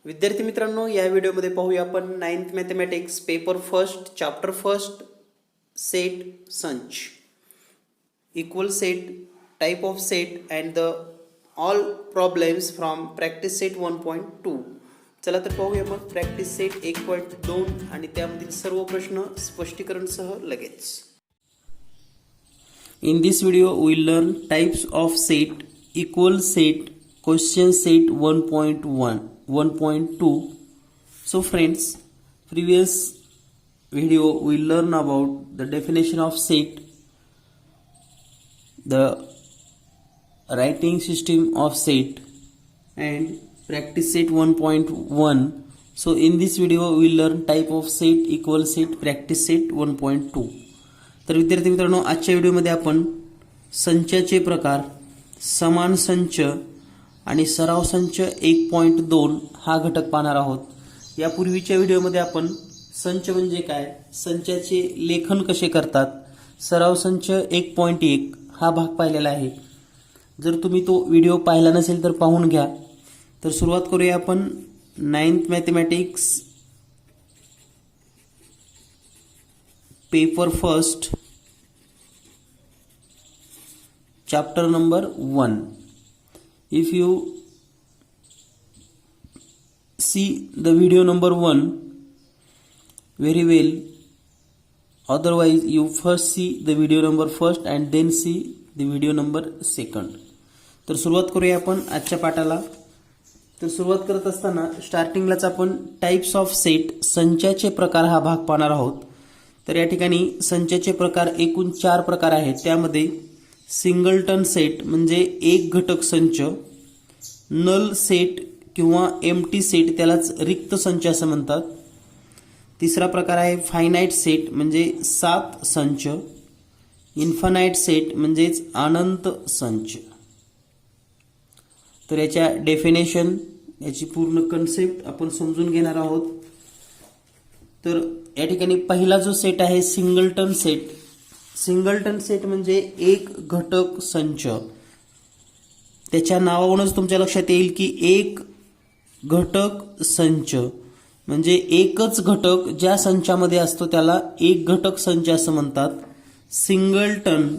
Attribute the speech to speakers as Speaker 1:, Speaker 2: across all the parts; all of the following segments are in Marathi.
Speaker 1: विद्यार्थी मित्रांनो, या व्हिडिओमध्ये पाहूया आपण 9th mathematics paper first chapter first set संच equal set type of set and the all problems from practice set 1.2. चला तर पाहूया मग प्रॅक्टिस सेट 1.2 आणि त्यामधील सर्व प्रश्न स्पष्टीकरणसह लगेच. In this video we will learn types of set, equal set, question set 1.1, 1.2. So friends, previous video we learn about the definition of set, the writing system of set and practice set 1.1. So in this video we will learn type of set, equal set, practice set 1.2. तर विद्यार्थी मित्रांनो, आजच्या व्हिडिओमध्ये आपण संचाचे प्रकार, समान संच आणि सराव संच 1.2 हा घटक पाहणार आहोत. यापूर्वीच्या व्हिडिओमध्ये आपण संच म्हणजे काय, संचाचे लेखन कसे करतात, सराव संच 1.1 हा भाग पाहिलेला आहे. जर तुम्ही तो व्हिडिओ पाहिला नसेल तर पाहून घ्या. तर सुरुवात करूया आपण 9th mathematics paper first chapter number 1. If you see the video number 1 very well, otherwise you first see the video number first and then see the video number second. तर सुरुवात करूया आपण आजच्या पाठाला. तर सुरुवात करत असताना स्टार्टिंगलाच आपण टाइप्स ऑफ सेट, संचाचे प्रकार हा भाग पाहणार आहोत. तर या ठिकाणी संचाचे प्रकार एकूण 4 प्रकार आहेत. त्यामध्ये सिंगलटन सेट म्हणजे एक घटक संच, नल सेट किंवा एम्प्टी सेट त्यालाच रिक्त संच असं म्हणतात. तिसरा प्रकार आहे फायनाइट सेट म्हणजे 7 संच, इन्फानाइट सेट म्हणजेच अनंत संच. तर याच्या डेफिनेशन, याची पूर्ण कन्सेप्ट आपण समजून घेणार आहोत. तर या ठिकाणी पहिला जो सेट आहे सिंगलटन सेट. सिंगलटन सेट म्हणजे एक घटक संच. त्याच्या नावावरूनच तुमच्या लक्षात येईल की एक घटक संच म्हणजे एकच घटक ज्या संचामध्ये असतो त्याला एक घटक संच असं म्हणतात. Singleton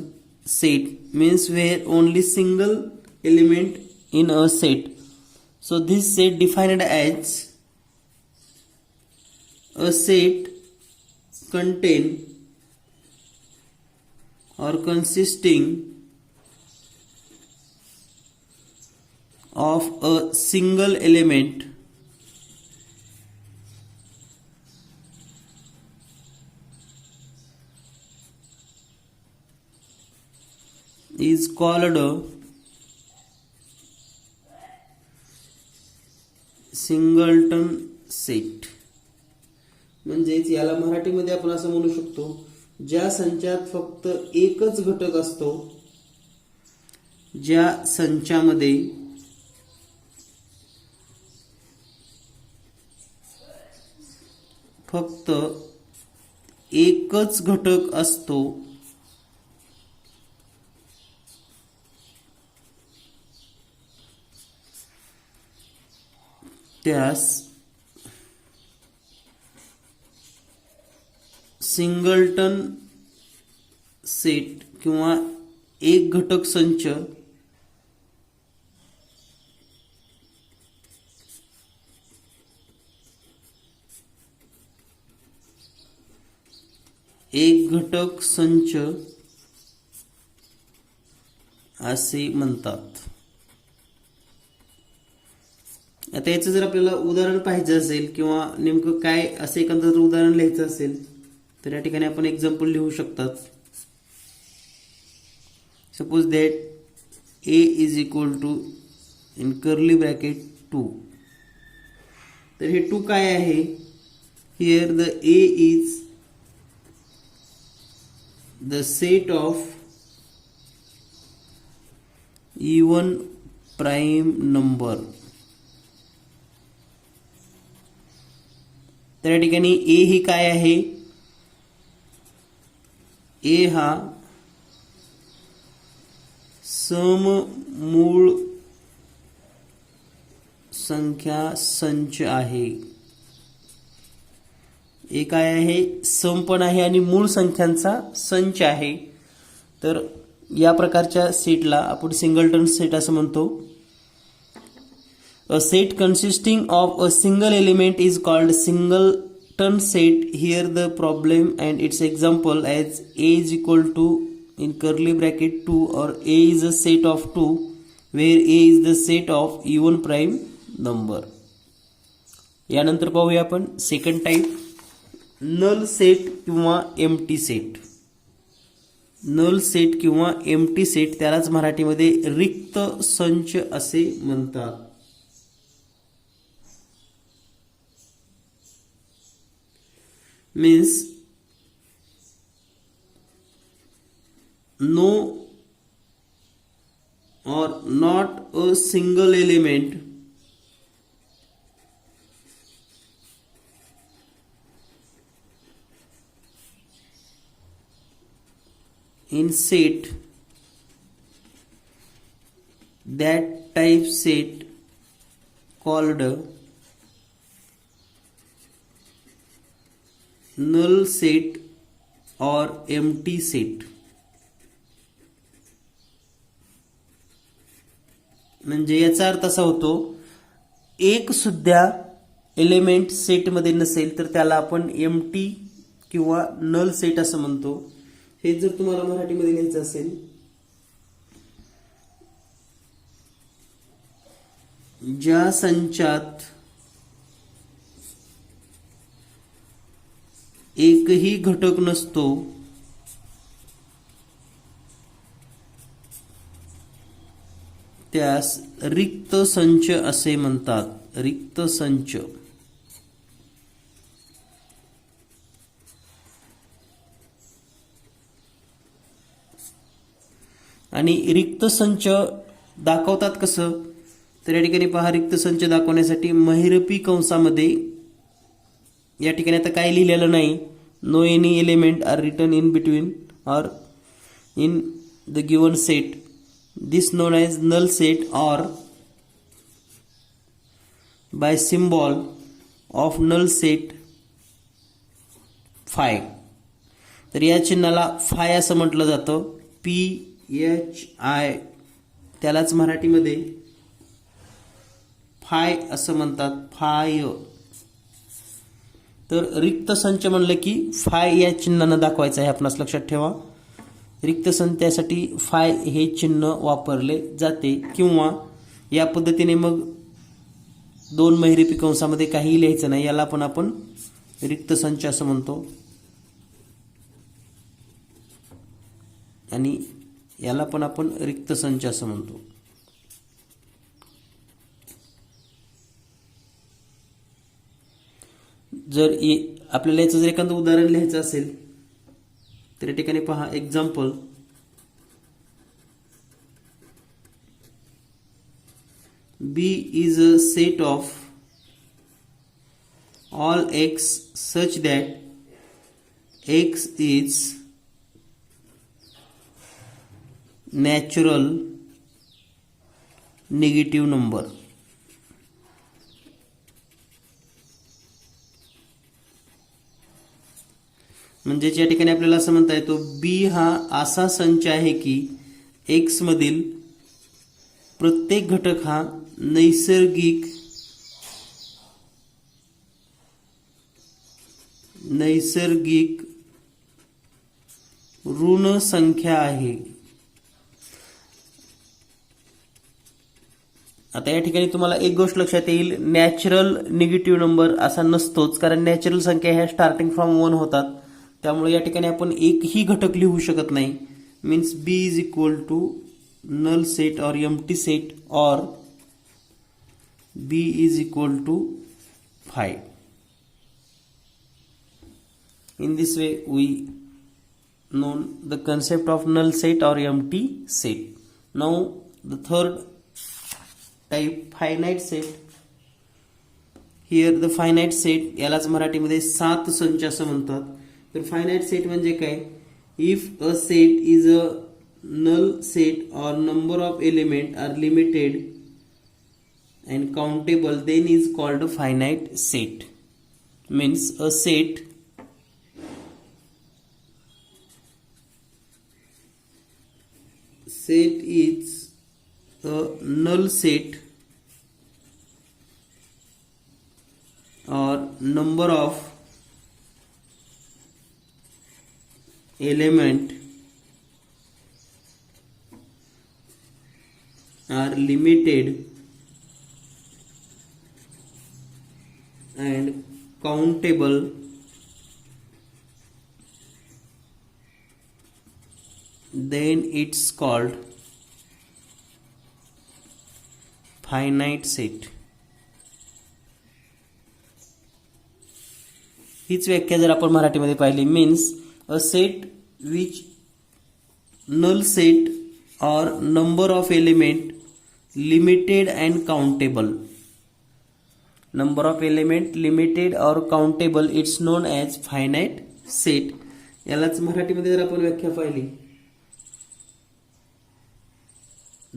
Speaker 1: set means where only single element in a set. So this set defined as a set contain or consisting of a single element is called a singleton set. म्हणजेच याला मराठीमध्ये आपण असं म्हणू शकतो, ज्या संचात फक्त एकच घटक असतो, ज्या संचामध्ये फक्त एकच घटक असतो त्यास सिंगलटन सेट किंवा एक घटक संच एक घटक संच असे म्हणतात. आता याचं जर आपल्याला उदाहरण पाहिजे असेल किंवा नेमकं काय असं एखादं जर उदाहरण लिहायचं असेल तर या ठिकाणी आपण एक्झाम्पल लिहू शकतात. Suppose that A is equal to in curly bracket 2. तर हे 2 काय आहे, here the A is the set of even prime number. तर या ठिकाणी ए ही काय आहे, ए हा सममूळ संख्या संच आहे. एक काय आहे, सम पण आहे आणि मूळ संख्यांचा संच आहे. तर या प्रकारच्या सेटला आपण सिंगलटन सेट असं म्हणतो. A set consisting of a single element is called singleton set. Here the problem and its example as A is equal to in curly bracket 2 or A is a set of 2 where A is the set of even prime number. यानंतर पाहूया आपण सेकंड टाइप, नल सेट किंवा एम्प्टी सेट. नल सेट किंवा एम्प्टी सेट त्यालाच मराठीमध्ये रिक्त संच असे म्हणतात. Means no or not a single element in set. That type set called null set or empty set. म्हणजे याचा अर्थ असा होतो, एक सुद्धा एलिमेंट सेटमध्ये नसेल तर त्याला आपण एम्प्टी किंवा नल सेट असं म्हणतो. हे जर तुम्हाला मराठीमध्ये लिहायचं असेल, ज्या संचात एकही घटक नसतो त्यास रिक्त संच असे म्हणतात. रिक्त संच. आणि रिक्त संच दाखवतात कसं, तर या ठिकाणी पहा, रिक्त संच दाखवण्यासाठी महिरपी कंसामध्ये या ठिकाणी आता काय लिहिलेलं नाही, no any element are written in between or in the given set. This known as null set or by symbol of null set phi. तर या चिन्हाला फाय असं म्हटलं जातं. PHI त्यालाच मराठीमध्ये फाय असं म्हणतात. फाय. तर रिक्त संच म्हणलं की फाय या चिन्हानं दाखवायचं आहे, आपणास लक्षात ठेवा. रिक्त संचासाठी फाय हे चिन्ह वापरले जाते. किंवा या पद्धतीने मग दोन महिरपी कंसामध्ये काहीही लिहायचं नाही, याला पण आपण रिक्त संच असं म्हणतो. आणि याला पण आपण रिक्त संच असं म्हणतो. जर आपल्याला याचं जर एखादं उदाहरण लिहायचं असेल तर या ठिकाणी पहा, example, B is a set of all x such that x is natural negative number. म्हणजे या ठिकाणी आपल्याला असं म्हणता येतो, बी हा असा संच आहे की एक्स मधील प्रत्येक घटक हा नैसर्गिक ऋण संख्या आहे. आता या ठिकाणी तुम्हाला एक गोष्ट लक्षात येईल, नॅचरल निगेटिव्ह नंबर असा नसतोच, कारण नॅचरल संख्या ह्या स्टार्टिंग फ्रॉम 1 होतात. त्यामुळे या ठिकाणी आपण एकही घटक लिहू शकत नाही. Means B is equal to null set or empty set or B is equal to 5. In this way we known the concept of null set or empty set. Now the third type, finite set. Here the finite set यालाच मराठीमध्ये सात संच असं म्हणतात. तर फायनाइट सेट म्हणजे काय, if a set is a null set or number of element are limited and countable, then is called a finite set. Means a set is a null set or number of element are limited and countable then it's called finite set. हीच व्याख्या जर आपण मराठीमध्ये पाहिली means a set which null set or number of element limited and countable. Number of element limited or countable, it's known as finite set. यालाच मराठीमध्ये जर आपण व्याख्या पाहिली,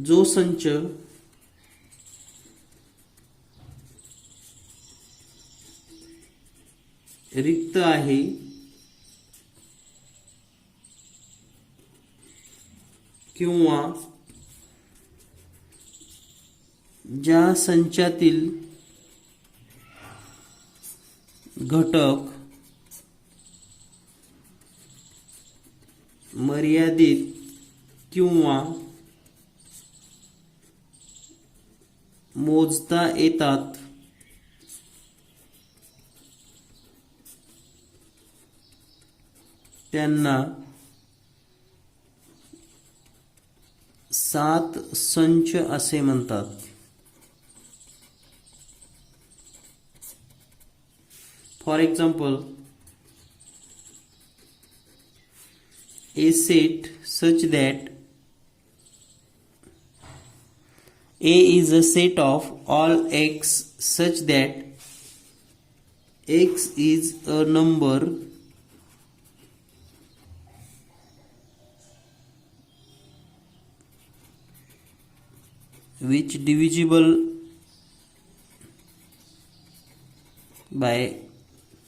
Speaker 1: जो संच रिक्त आहे किंवा ज्या संचातील घटक मर्यादित किंवा मोजता येतात त्यांना 7 संच असे म्हणतात. For example, a set such that A is a set of all x such that x is a number which divisible by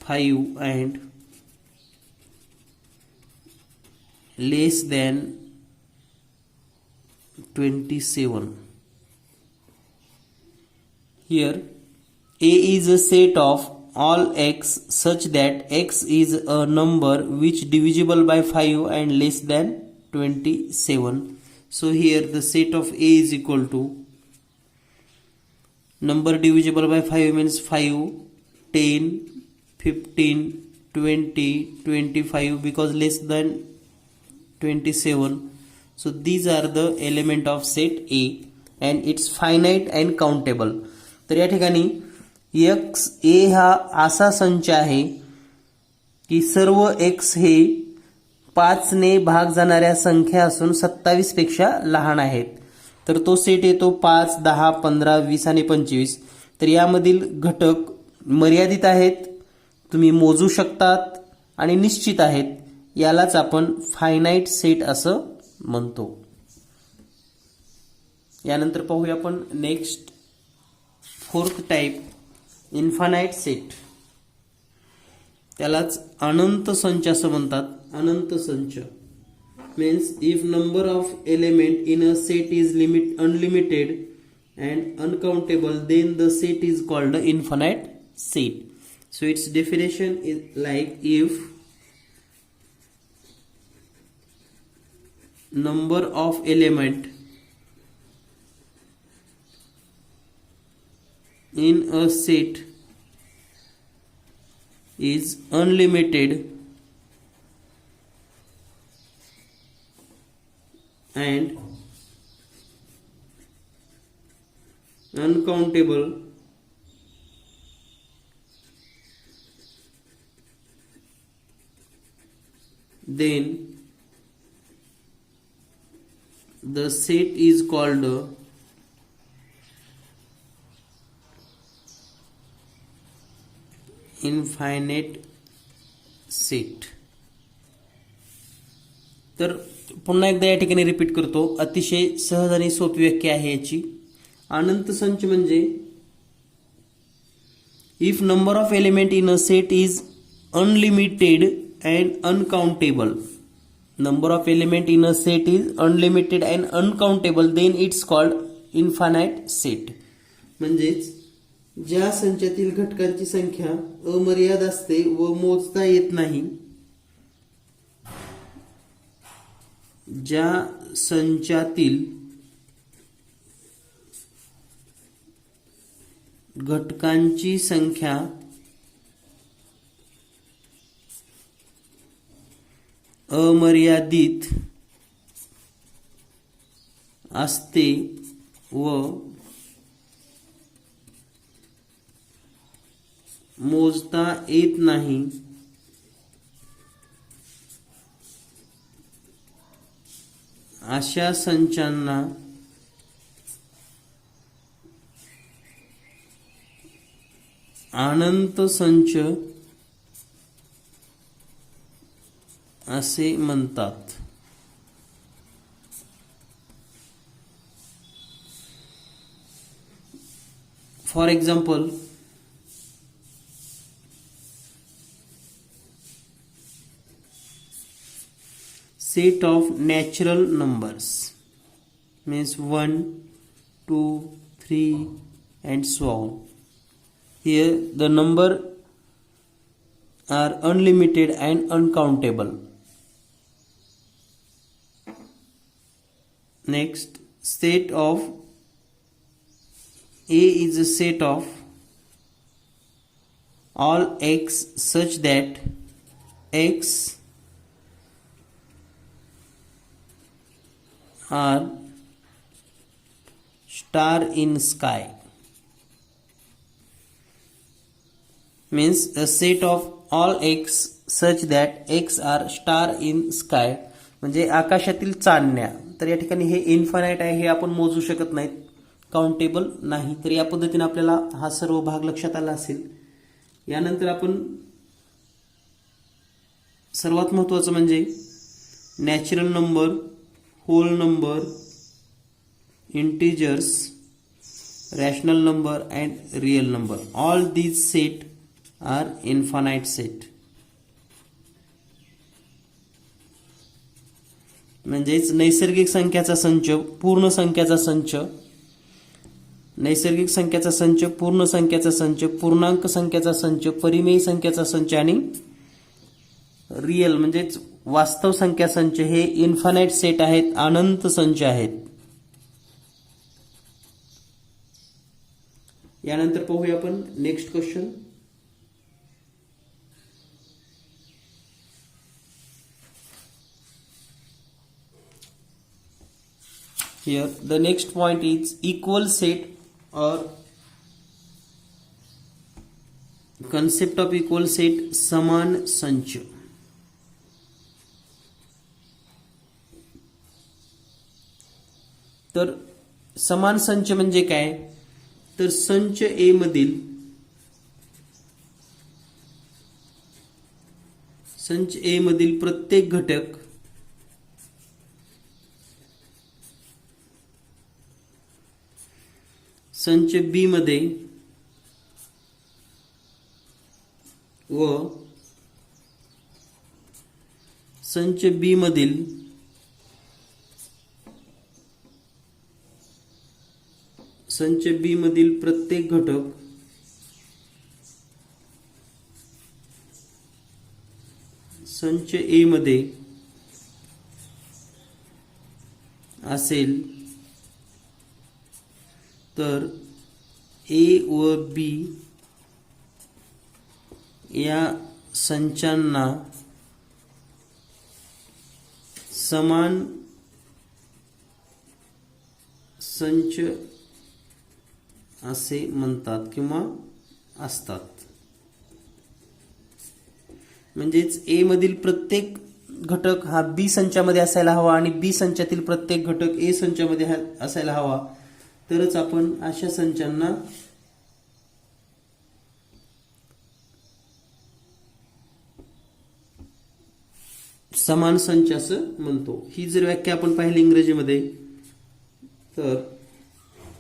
Speaker 1: 5 and less than 27. Here A is a set of all x such that x is a number which divisible by 5 and less than 27. So here the set of A is equal to number divisible by 5 means 5, 10, 15, 20, 25 because less than 27. So these are the element of set A and it's finite and countable. तर या ठिकाणी x a हा असा संच आहे की सर्व x हे 5 ने भाग जाणाऱ्या संख्या असून 27 पेक्षा लहान आहेत. तर तो सेट येतो 5, 10, 15, 20 आणि 25. तर यामधील घटक मर्यादित आहेत, तुम्ही मोजू शकतात आणि निश्चित आहेत. यालाच आपण फायनाइट सेट असं म्हणतो. यानंतर पाहूया आपण next 4th type infinite set. त्यालाच अनंत संच असं म्हणतात. अनंत संच means if number of element in a set is unlimited and uncountable then the set is called infinite set. So its definition is like if number of element in a set is unlimited and uncountable then the set is called infinite set. तर पुन्हा एकदा या ठिकाणी रिपीट करतो. अतिशय सहज आणि सोपी व्याख्या आहे याची. अनंत संच म्हणजे If number of element in a set is unlimited and uncountable, number of element in a set is unlimited and uncountable, then it's called infinite set. म्हणजेच ज्या संचातील घटकांची संख्या अमर्याद असते व मोजता येत नाही, ज्या संचातील घटकांची संख्या अमर्यादित असते व मोजता येत नाही, अशा संचांना अनंत संच असे म्हणतात. For example, set of natural numbers means 1, 2, 3 and so on. Here the number are unlimited and uncountable. Next, set of A is a set of all x such that x are star in sky. Means a set of all x such that x are star in sky, म्हणजे आकाशातील चांदण्या. तर या ठिकाणी हे इन्फानाइट आहे, हे आपण मोजू शकत नाहीत, काउंटेबल नाही. तर या पद्धतीने आपल्याला हा सर्व भाग लक्षात आला असेल. यानंतर आपण सर्वात महत्त्वाचं म्हणजे natural number, whole number, integers, rational number and real number. All these set are infinite set. म्हणजेच नैसर्गिक संख्याचा संच, पूर्ण संख्याचा संच, नैसर्गिक संख्याचा संच, पूर्ण संख्याचा संच, पूर्णांक संख्याचा संच, परिमेय संख्याचा संच आणि रियल म्हणजेच वास्तव संख्या संच हे इन्फानाइट सेट आहेत, अनंत संच आहेत. यानंतर पाहूया आपण next question. Here the next point is equal set or concept of equal set, समान संच. तर समान संच म्हणजे काय, तर संच ए मधील प्रत्येक घटक संच बी मध्ये व संच बी मधील प्रत्येक घटक संच ए मध्ये असेल तर ए व बी या संचांना समान संच असे म्हणतात किंवा असतात. म्हणजेच ए मधील प्रत्येक घटक हा बी संचामध्ये असायला हवा आणि बी संचातील प्रत्येक घटक ए संचामध्ये असायला हवा, तरच आपण अशा संचांना समान संच असं म्हणतो. ही जर व्याख्या आपण पाहिली इंग्रजीमध्ये तर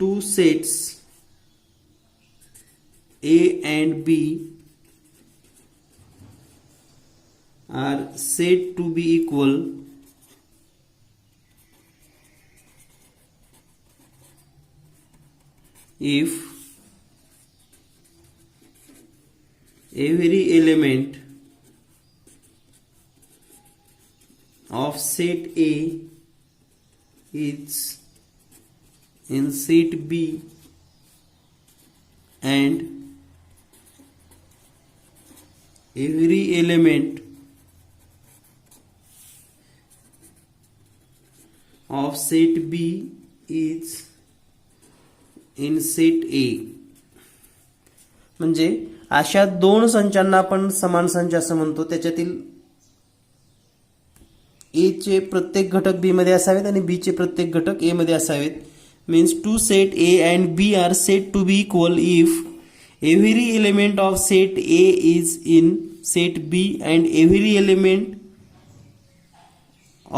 Speaker 1: two sets A and B are said to be equal if every element of set A is in set B and every element of set B is in set A. म्हणजे अशा दोन संचांना आपण समान संच असं म्हणतो. त्याच्यातील ए चे प्रत्येक घटक बी मध्ये असावेत आणि बी चे प्रत्येक घटक ए मध्ये असावेत. Means two set A and B are set to be equal if every element of set A is in set B and every element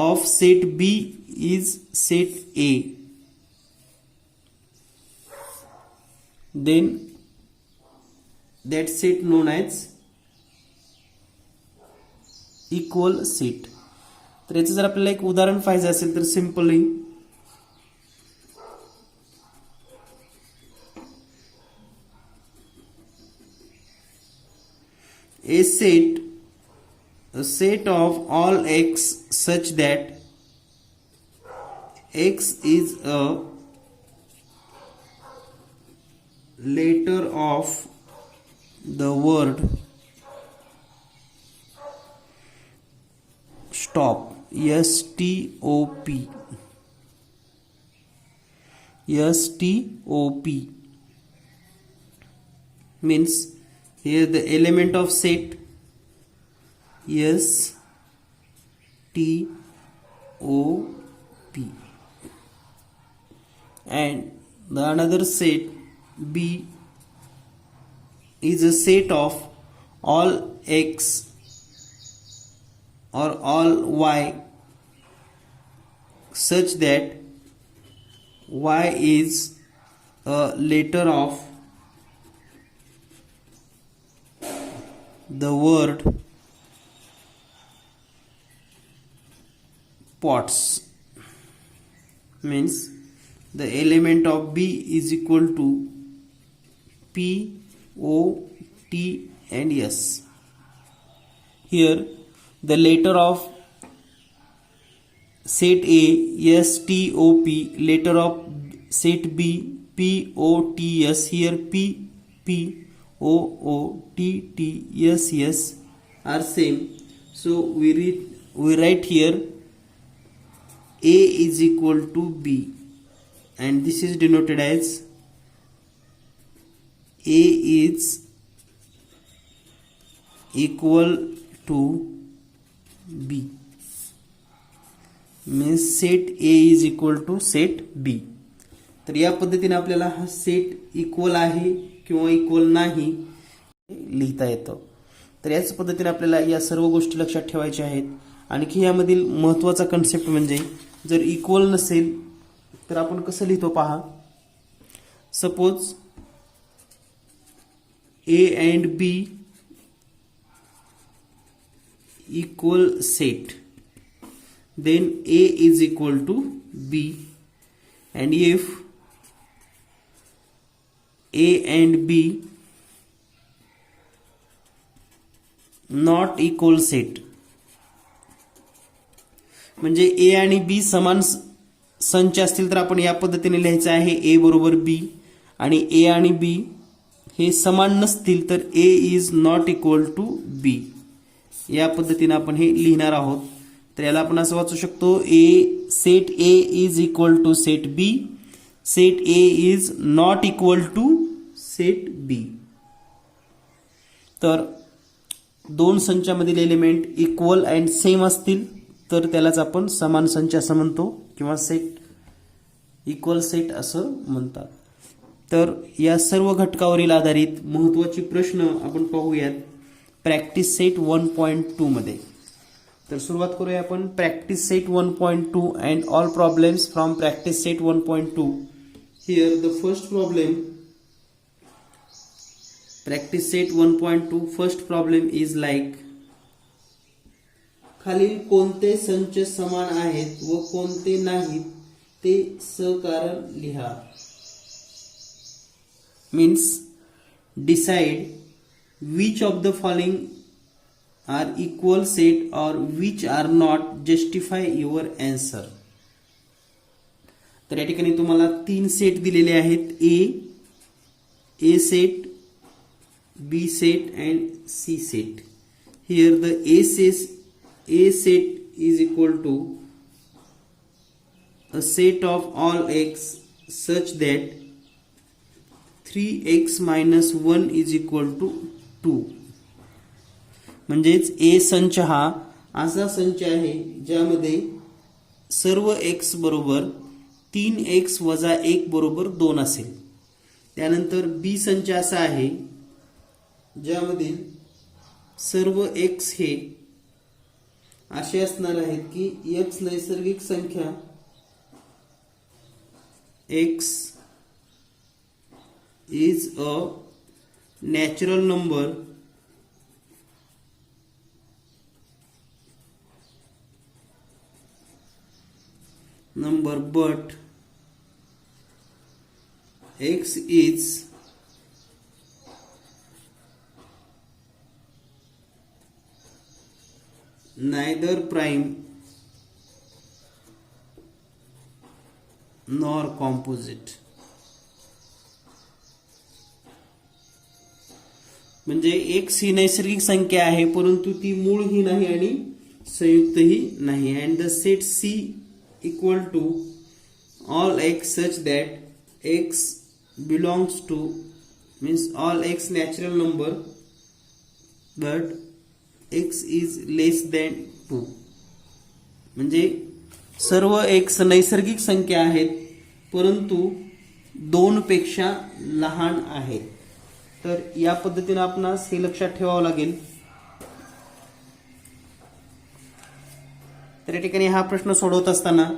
Speaker 1: of set B is set A. Then that set known as equal set. तर याचं जर आपल्याला एक उदाहरण पाहिजे असेल तर simply a set of all x such that x is a letter of the word stop, S-T-O-P, S-T-O-P means here the element of set S-T-O-P and the another set B is a set of all x or all y such that y is a letter of the word pots. Means the element of B is equal to P, O, T and S. Here the letter of set A, S, T, O, P, letter of set B, P, O, T, S. Here P, P, O, O, T, T, S, S are same. So we write here A is equal to B and this is denoted as A is equal to B. Means set A is equal to set B. तर या पद्धतीने आपल्याला हा सेट इक्वल आहे किंवा इक्वल नाही लिहिता येतं. तर याच पद्धतीने आपल्याला या सर्व गोष्टी लक्षात ठेवायच्या आहेत. आणखी यामधील महत्त्वाचा कन्सेप्ट म्हणजे जर इक्वल नसेल तर आपण कसं लिहितो पहा. Suppose A and B equal set, then A is equal to B, and if A and B not equal set म्हणजे A आणि B समान संच असतील तर आपण या पद्धतीने लिहायचं आहे A बरोबर B आणि A आणि B हे समान नसतील तर A is not equal to B. या पद्धतीने आपण हे लिहिणार आहोत. तर याला आपण असं वाचू शकतो set A is equal to set B, set A is not equal to set B. तर दोन संचामधील एलिमेंट इक्वल अँड सेम असतील तर त्यालाच आपण समान संच असं म्हणतो किंवा सेट इक्वल सेट असं म्हणतात. तर या सर्व घटकावरील आधारित महत्त्वाचे प्रश्न आपण पाहूयात प्रॅक्टिस सेट 1.2 मध्ये. तर सुरुवात करूया आपण practice set 1.2 and all problems from practice set 1.2. Here the first problem Practice set 1.2 first problem is like खालील कोणते संच समान आहेत व कोणते नाहीत ते सकारण लिहा. Means decide which of the following are equal set or which are not, justify your answer. तर या ठिकाणी तुम्हाला तीन सेट दिलेले आहेत, A set, B set and C set. Here the A set is equal to a set of all x such that 3x minus 1 is equal to 2. म्हणजेच A संच हा असा संच आहे ज्यामध्ये सर्व x बरोबर 3x वजा 1 बरोबर 2 असेल. त्यानंतर B संच असा आहे ज्यामध्ये सर्व x हे असे असणार आहेत की x नैसर्गिक संख्या x is a natural number but x is neither prime nor composite. म्हणजे x ही नैसर्गिक संख्या आहे परंतु ती मूळ ही नाही आणि संयुक्त ही नाही. And the set C equal to all x such that x belongs to, means all x natural number but x is less than 2. म्हणजे सर्व x नैसर्गिक संख्या आहेत परंतु 2 पेक्षा लहान आहेत. तर या पद्धतीने आपणास हे लक्षात ठेवावं लागेल. तर या ठिकाणी हा प्रश्न सोडवत असताना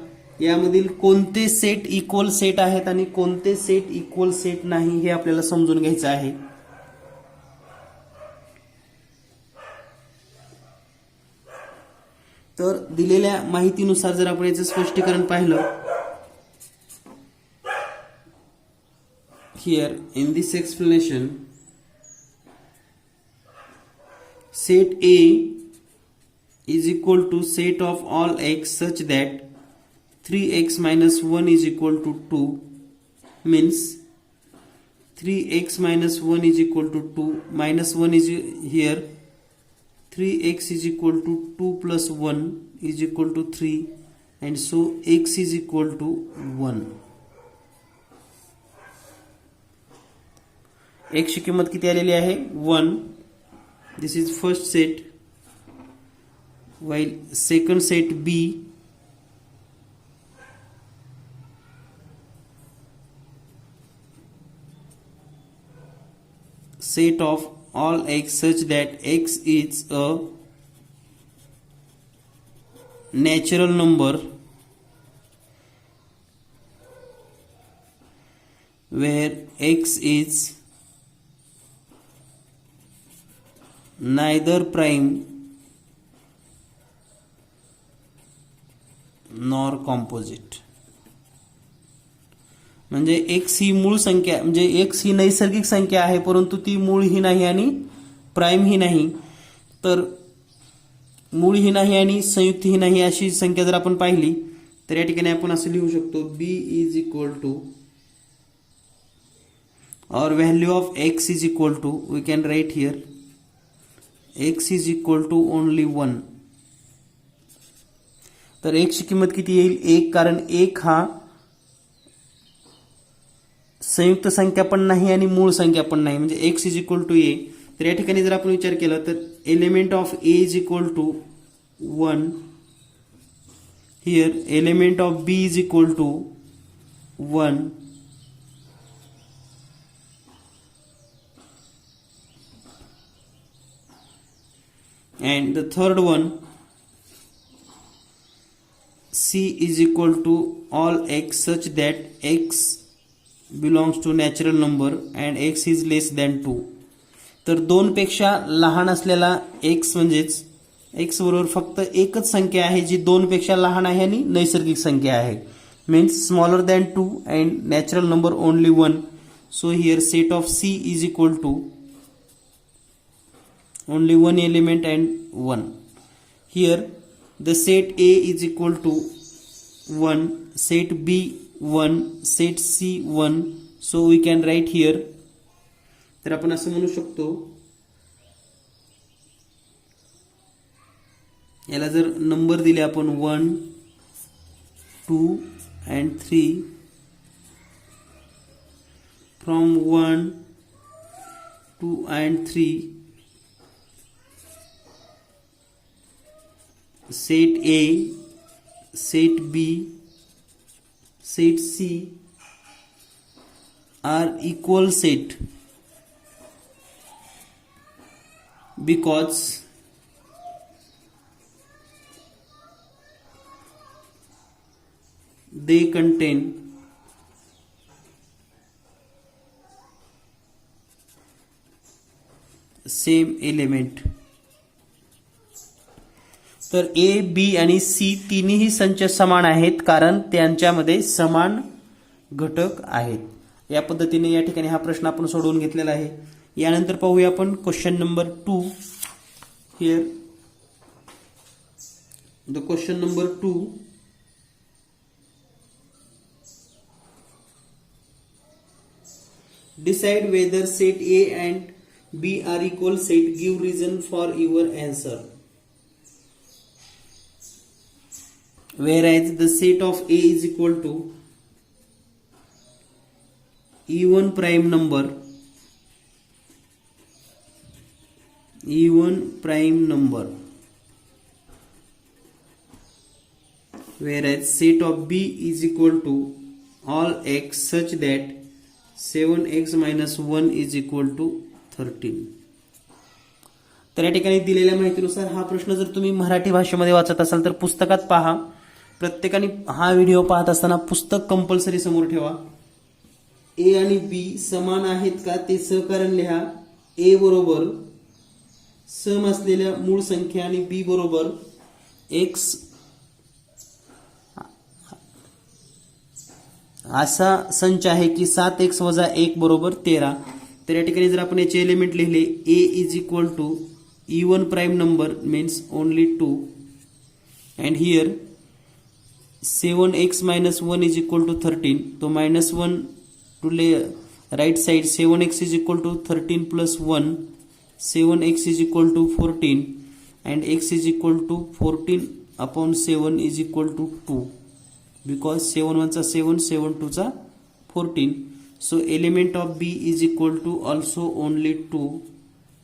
Speaker 1: यामधील कोणते सेट इक्वल सेट आहेत आणि कोणते सेट इक्वल सेट नाही हे आपल्याला समजून घ्यायचं आहे. तर दिलेल्या माहितीनुसार जर आपण याचं स्पष्टीकरण पाहिलं, here in this explanation set A is equal to set of all x such that 3x minus 1 is equal to 2, means 3x minus 1 is equal to 2, minus 1 is here, 3x is equal to 2 plus 1 is equal to 3 and so x is equal to 1. x ची किंमत किती आलेली आहे 1. This is first set, while second set B set of all x such that x is a natural number where x is neither prime nor composite. म्हणजे x ही मूळ संख्या, म्हणजे x ही नैसर्गिक संख्या आहे परंतु ती मूळ ही नाही आणि प्राइम ही नाही. तर मूळ ही नाही आणि संयुक्त ही नाही अशी संख्या जर आपण पाहिली तर या ठिकाणी आपण असं लिहू शकतो b is equal to, or value of x is equal to, we can write here x is equal to only 1. तर x ची किंमत किती येईल 1, कारण 1 हा संयुक्त संख्या पण नाही आणि मूळ संख्या पण नाही, म्हणजे x is equal to a. तर या ठिकाणी जर आपण विचार केला तर element of a is equal to 1, here element of b is equal to 1, and the third one c is equal to all x such that x belongs to natural number and x is less than 2. तर 2 पेक्षा लहान असलेला x म्हणजेच x बरोबर फक्त एकच संख्या आहे जी 2 पेक्षा लहान आहे आणि नैसर्गिक संख्या आहे. Means smaller than 2 and natural number only 1. So here set of C is equal to only one element and 1. Here the set A is equal to 1, set B 1, set C 1. So we can write here. तर आपण असं म्हणू शकतो, याला जर नंबर दिले आपण 1, 2 and 3, from 1, 2 and 3, set A, set B, set C are equal set because they contain same element. तर ए, बी आणि सी तिन्ही संच समान आहेत कारण त्यांच्यामध्ये समान घटक आहेत. या पद्धतीने या ठिकाणी हा प्रश्न आपण सोडवून घेतलेला आहे. यानंतर पाहूया आपण question number 2. Here the question number 2. Decide whether set A and B are equal set. Give reason for your answer. Whereas the set of A is equal to even prime number, whereas set of B is equal to all x such that 7x minus 1 is equal to 13. तर या ठिकाणी दिलेल्या माहितीनुसार हा प्रश्न जर तुम्ही मराठी भाषेमध्ये वाचत असाल तर पुस्तकात पहा. प्रत्येकाने हा व्हिडिओ पाहत असताना पुस्तक कंपल्सरी समोर ठेवा. ए आणि बी समान आहेत का ते सहकारण लिहा. ए बरोबर सम असलेल्या मूळ संख्या आणि बी बरोबर एक्स असा संच आहे की 7x वजा 1 बरोबर 13. तर या ठिकाणी जर आपण याचे एलिमेंट लिहिले A is equal to even prime number means only 2, and here 7x minus 1 is equal to 13. So minus 1 to right side, 7x is equal to 13 plus 1, 7x is equal to 14, and x is equal to 14 upon 7 is equal to 2, because 7 1 is 7, 7 2 is 14. So element of B is equal to also only 2,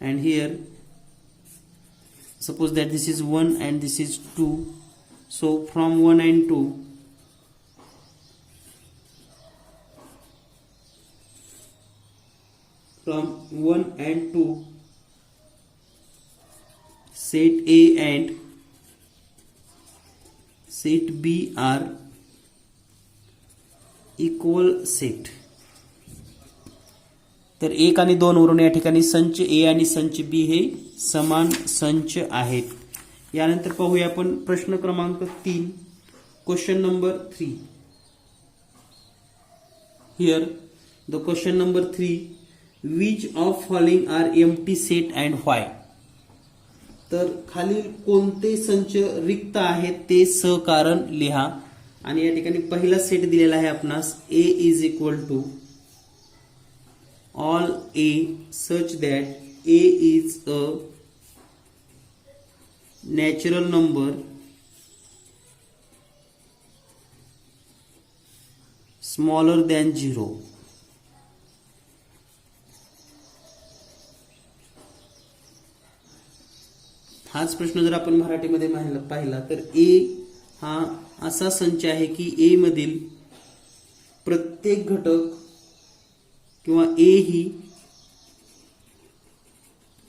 Speaker 1: and here suppose that this is 1 and this is 2. So from 1 and 2, from 1 and 2, set A and set B are equal set. तर 1 आणि 2 वरून या ठिकाणी संच ए आणि संच बी हे समान संच आहेत. यानंतर पाहूया आपण प्रश्न क्रमांक 3. Question number 3. Here the question number 3. Which of following are empty set and why. तर खालील कोणते संच रिक्त आहेत ते सहकारण लिहा. आणि या ठिकाणी पहिला सेट दिलेला आहे आपणास A is equal to all A such that A is a natural number smaller than 0. हाच प्रश्न जर आपण मराठीमध्ये पाहिला तर A हा असा संच आहे की A मधील प्रत्येक घटक किंवा ए ही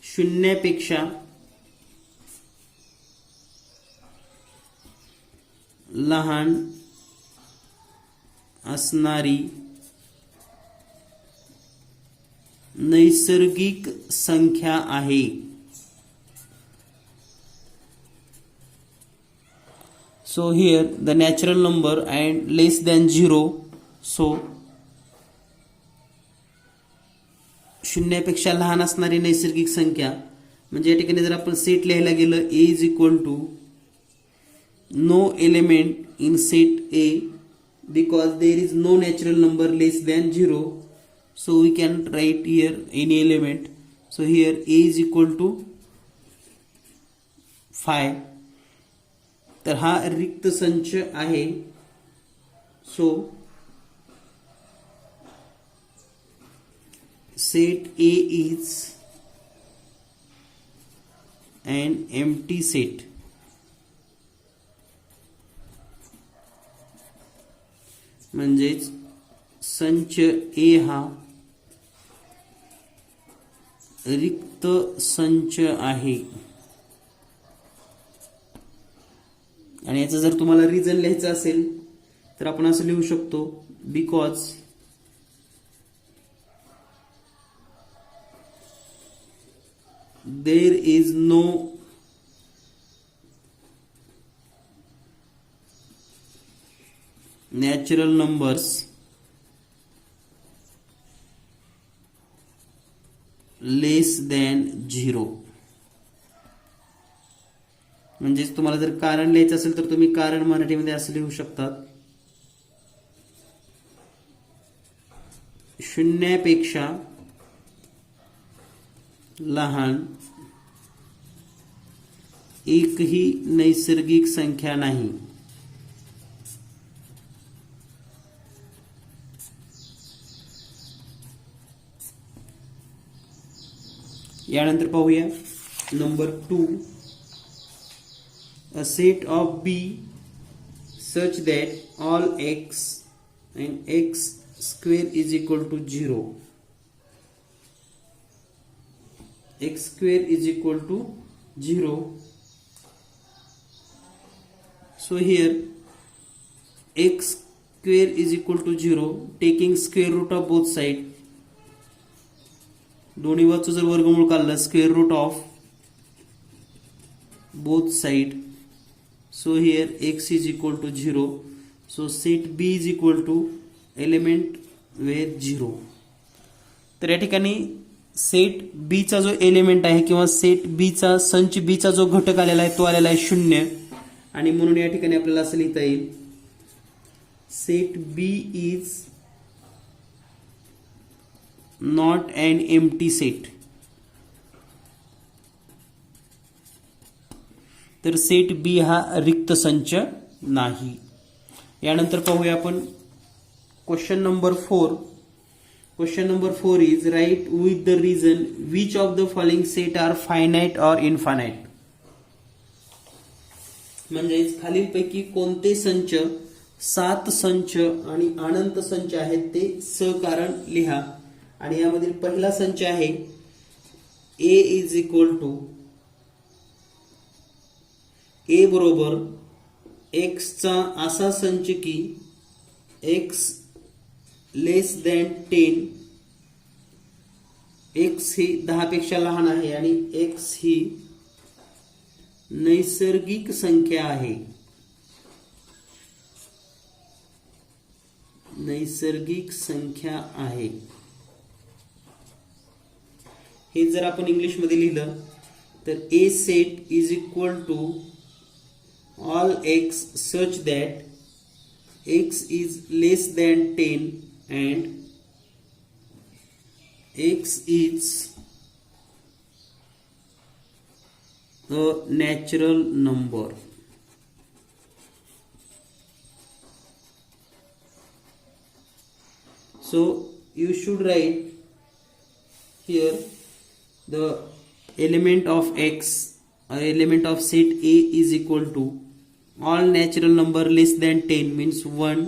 Speaker 1: शून्यापेक्षा लहान असणारी नैसर्गिक संख्या आहे. So here the natural number and less than 0. So शून्यापेक्षा लहान असणारी नैसर्गिक संख्या म्हणजे या ठिकाणी जर आपण सेट लिहायला गेलं a is equal to no element in set A because there is no natural number less than 0. So we can write here any element. So here a is equal to 5. तर हा रिक्त संच आहे. So set A is an empty set. म्हणजेच संच A हा रिक्त संच आहे. आणि याचं जर तुम्हाला रिझन लिहायचं असेल तर आपण असं लिहू शकतो because there is no natural numbers less than 0. म्हणजेच तुम्हाला जर कारण लिहायचं असेल तर तुम्ही कारण मराठीमध्ये असं लिहू शकतात शून्यापेक्षा लहान एकही नैसर्गिक संख्या नाही. यानंतर पाहूया number 2. A set of B such that all x and x square is equal to 0. X square is equal to 0. So here x square is equal to 0 taking square root of both sides. दोन्ही बाजूचं जर वर्गमूळ काढलं square root of both side. So here x is equal to 0. So set B is equal to element where 0. तर या ठिकाणी सेट B चा जो एलिमेंट आहे किंवा सेट B चा संच B चा जो घटक आलेला आहे तो आलेला आहे 0. आणि म्हणून या ठिकाणी आपल्याला असं लिहिता येईल set B is not an empty set. तर सेट बी हा रिक्त संच नाही. यानंतर पाहूया आपण question number 4. Question number 4 is write with the reason which of the following set are finite or infinite. म्हणजेच खालीलपैकी कोणते संच 7 संच आणि अनंत संच आहेत ते सकारण लिहा. आणि यामधील पहिला संच आहे a is equal to a बरोबर x चा असा संच की x लेस दॅन 10. x ही 10 पेक्षा लहान आहे आणि x ही नैसर्गिक संख्या आहे. नैसर्गिक संख्या आहे. हे जर आपण इंग्लिश मध्ये लिहिलं तर a set is equal to all x such that x is less than 10 and x is a natural number. So you should write here the element of x or element of set A is equal to all natural number less than 10 means 1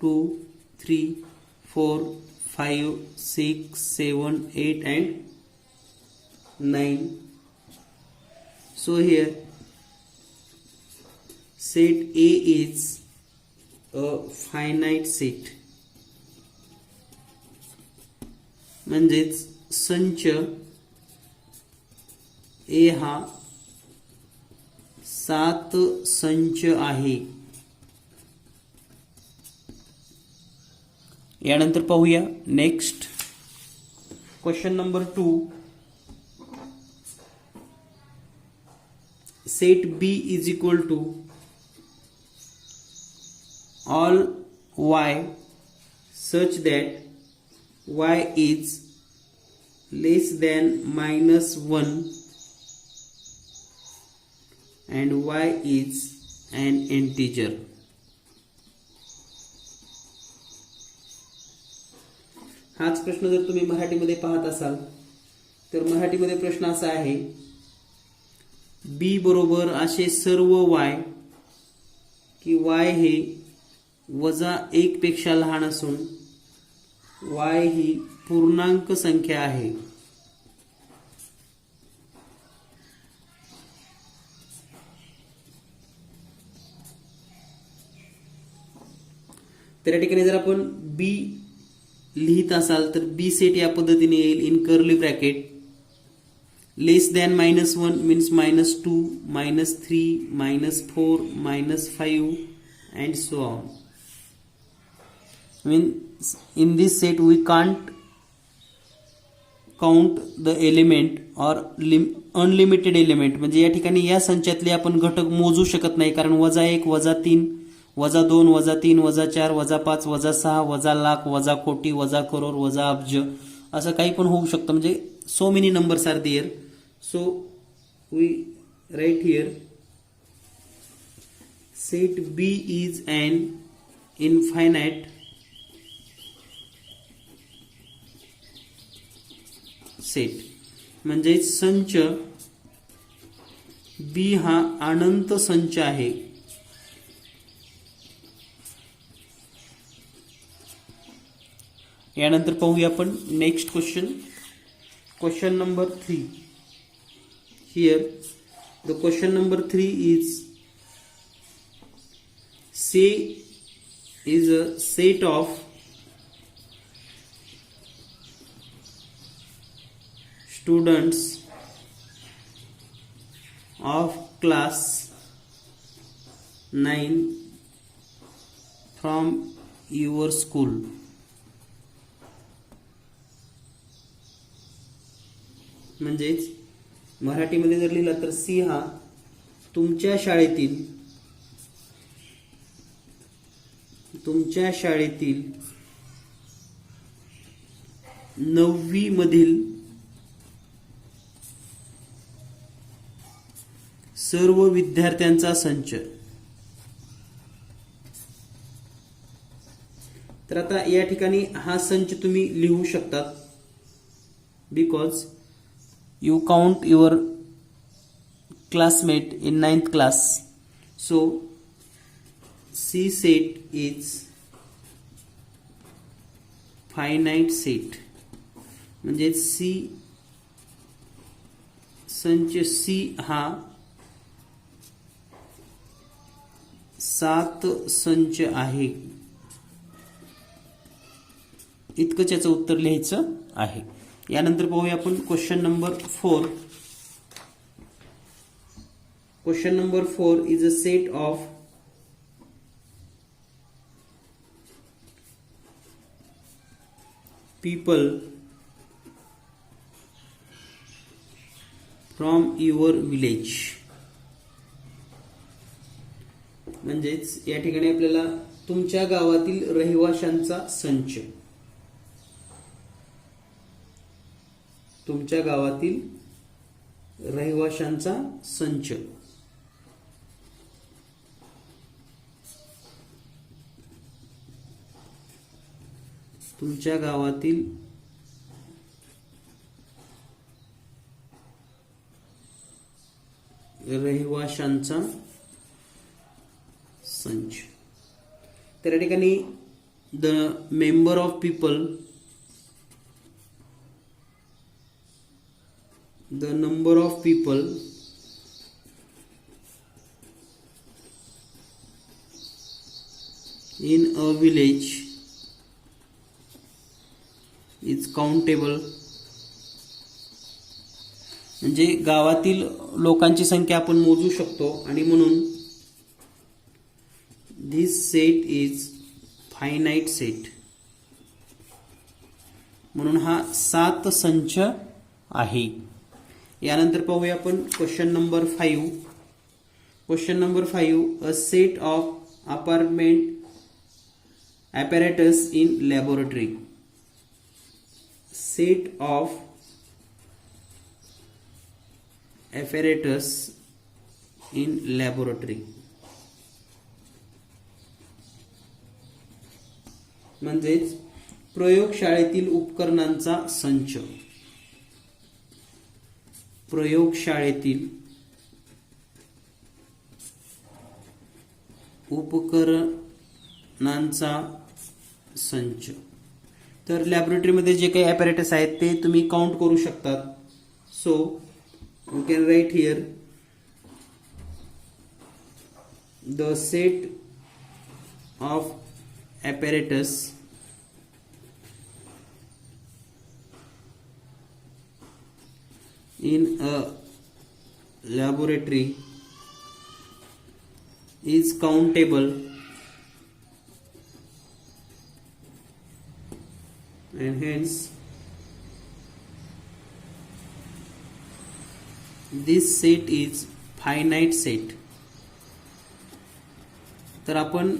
Speaker 1: 2 3 4 5 6 7 8 and 9. So here set A is a finite set. म्हणजेच संच ए हा 7 संच आहे. यानंतर पाहूया next question number 2. Set B is equal to all y such that y is less than -1 and y is an integer. हाच प्रश्न जर तुम्ही मराठीमध्ये पाहत असाल तर मराठीमध्ये प्रश्न असा आहे, b बरोबर असे सर्व y की y हे -1 पेक्षा लहान असून y ही पूर्णांक संख्या आहे. तर या ठिकाणी जर आपण b लिहित असाल तर बी सेट या पद्धतीने येईल in curly bracket less than -1 means -2 -3 -4 -5 and so on. I mean in this set we can't count the element or unlimited element. म्हणजे या ठिकाणी या संचातले आपण घटक मोजू शकत नाही कारण -1 -3 -2 -3 -4 -5 -6 -लाख -कोटी -करोड -अब्ज असं काही पण होऊ शकतं. म्हणजे so many numbers are there. So we write here set B is an infinite set. म्हणजे संच B हा अनंत संच आहे. यानंतर पाहूया आपण next question number 3. Here the question number 3 is a set of students of class 9 from your school. म्हणजेच मराठीमध्ये जर लिहिला तर सी हा तुमच्या शाळेतील 9वी मधील सर्व विद्यार्थ्यांचा संच. तर आता या ठिकाणी हा संच तुम्ही लिहू शकतात because you count your classmate in 9th class. So C set is finite set. म्हणजे C संच C हा 7 संच आहे. इतकंच याचं उत्तर लिहायचं आहे. यानंतर पाहूया आपण question number 4. Question number 4 is a set of people from your village. म्हणजेच या ठिकाणी आपल्याला तुमच्या गावातील रहिवाशांचा संच. तुमच्या गावातील रहिवाशांचा संच. तुमच्या गावातील रहिवाशांचा संच. तर या ठिकाणी the member of people, the number of people in a village is countable म्हणजे गावातील लोकांची संख्या आपण मोजू शकतो आणि म्हणून दिस सेट इज फायनाईट सेट. म्हणून हा 7 संच आहे. यानंतर पाहूया आपण question number 5. Question number 5, a set of apartment apparatus in laboratory. Set of apparatus in laboratory म्हणजेच प्रयोगशाळेतील उपकरणांचा संच. प्रयोगशाळेतील उपकरणांचा संच. तर लॅबोरेटरीमध्ये जे काही ॲपॅरेटस आहेत ते तुम्ही काउंट करू शकतात. So you can write here the set of apparatus in a laboratory is countable and hence this set is finite set. तर आपण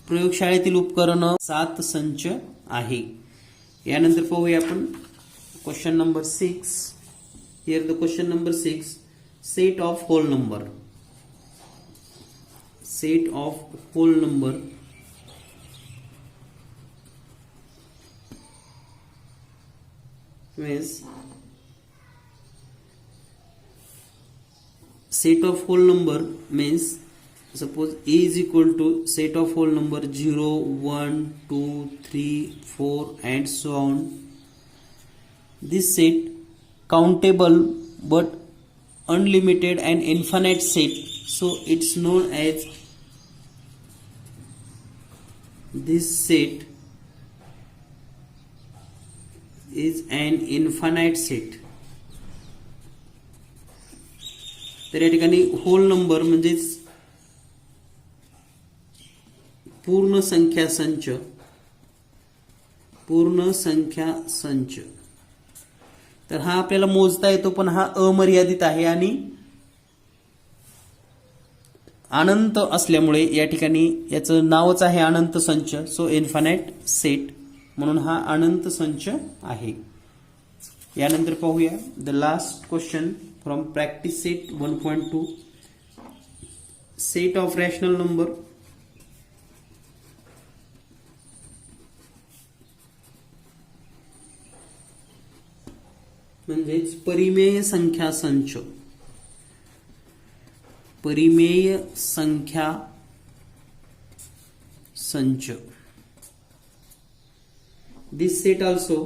Speaker 1: प्रयोगशाळेतील उपकरण 7 संच आहे. यानंतर पाहूया आपण question number 6. Here the question number 6, set of whole number. Set of whole number means set of whole number means suppose A is equal to set of whole number 0, 1, 2, 3, 4 and so on. This set countable but unlimited and infinite set, so it's known as this set is an infinite set. तर या ठिकाणी होल नंबर म्हणजेच पूर्ण संख्या संच. पूर्ण संख्या संच तर हा आपल्याला मोजता येतो, पण हा अमर्यादित आहे आणि अनंत असल्यामुळे या ठिकाणी याचं नावच आहे अनंत संच. सो इन्फानाइट सेट म्हणून हा अनंत संच आहे. यानंतर पाहूया the last question from practice set 1.2, set of rational number. म्हणजेच परिमेय संख्या संच. परिमेय संख्या संच. This set also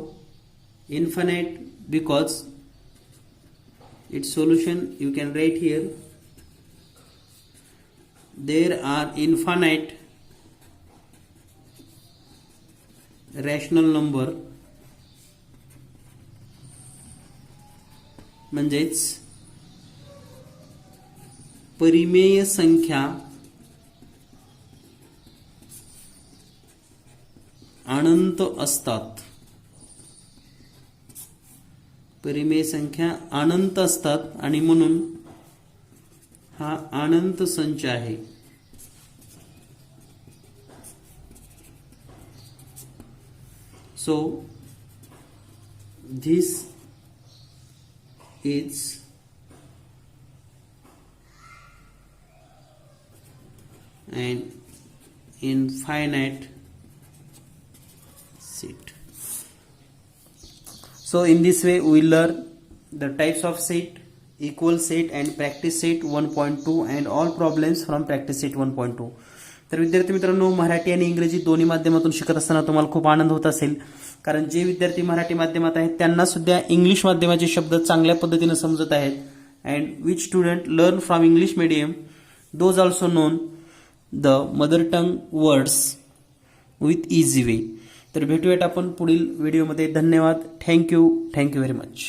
Speaker 1: infinite because its solution you can write here. There are infinite rational number. म्हणजेच परिमेय संख्या अनंत असतात. परिमेय संख्या अनंत असतात आणि म्हणून हा अनंत संच आहे. So this is an infinite set. So in this way we learn the types of set, equal set and practice set 1.2 and all problems from practice set 1.2. तर विद्यार्थी मित्रांनो, मराठी आणि इंग्रजी दोन्ही माध्यमातून शिकत असताना तुम्हाला खूप आनंद होत असेल, कारण जे विद्यार्थी मराठी माध्यमात आहेत त्यांना सुद्धा इंग्लिश माध्यमाचे शब्द चांगल्या पद्धतीने समजत आहेत. And which student learn from English medium those also known the mother tongue words with easy way. तर भेटूयात आपण पुढील व्हिडिओमध्ये. धन्यवाद. Thank you very much.